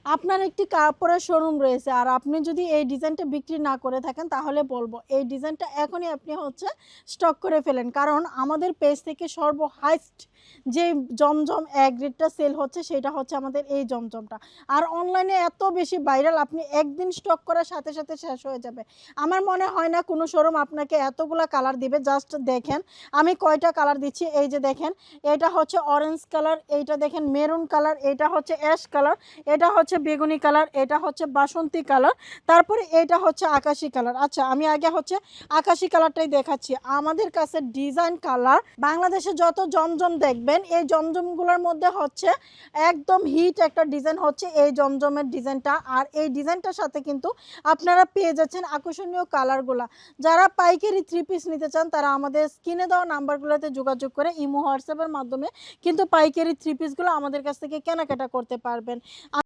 আপনার একটি কাপড়ের শোরুম রয়েছে আর আপনি যদি এই ডিজাইনটা বিক্রি না করে থাকেন তাহলে বলবো এই ডিজাইনটা এখনই আপনি স্টক করে ফেলেন, কারণ আমাদের পেজ থেকে সর্ব হাইস্ট যে জমজম এক গ্রেডটা সেল হচ্ছে সেটা হচ্ছে আমাদের এই জমজমটা। আর অনলাইনে এত বেশি ভাইরাল, আপনি একদিন স্টক করার সাথে সাথে শেষ হয়ে যাবে। আমার মনে হয় না কোনো শোরুম আপনাকে এতগুলা কালার দিবে। জাস্ট দেখেন আমি কয়টা কালার দিচ্ছি। এই যে দেখেন, এটা হচ্ছে অরেঞ্জ কালার, এইটা দেখেন মেরুন কালার, এটা হচ্ছে অ্যাশ কালার, এটা হচ্ছে বেগুনি কালার, এটা হচ্ছে বাসন্তী কালার, তারপরে এটা হচ্ছে আকাশি কালার। আচ্ছা আমি আগে আকাশি কালারটাই দেখাচ্ছি। আমাদের কাছে ডিজাইন কালার বাংলাদেশে যত জমজম দেখবেন এই জমজমগুলোর মধ্যে একদম হিট একটা ডিজাইন হচ্ছে এই জমজমের ডিজাইনটা। আর এই ডিজাইনটার সাথে কিন্তু আপনারা পেয়ে যাচ্ছেন আকর্ষণীয় কালারগুলা। যারা পাইকারি থ্রি পিস নিতে চান তারা আমাদের স্ক্রিনে দেওয়া নাম্বারগুলোতে যোগাযোগ করে ইমো হোয়াটসঅ্যাপের মাধ্যমে কিন্তু পাইকারি থ্রি পিসগুলো আমাদের কাছ থেকে কেনাকাটা করতে পারবেন।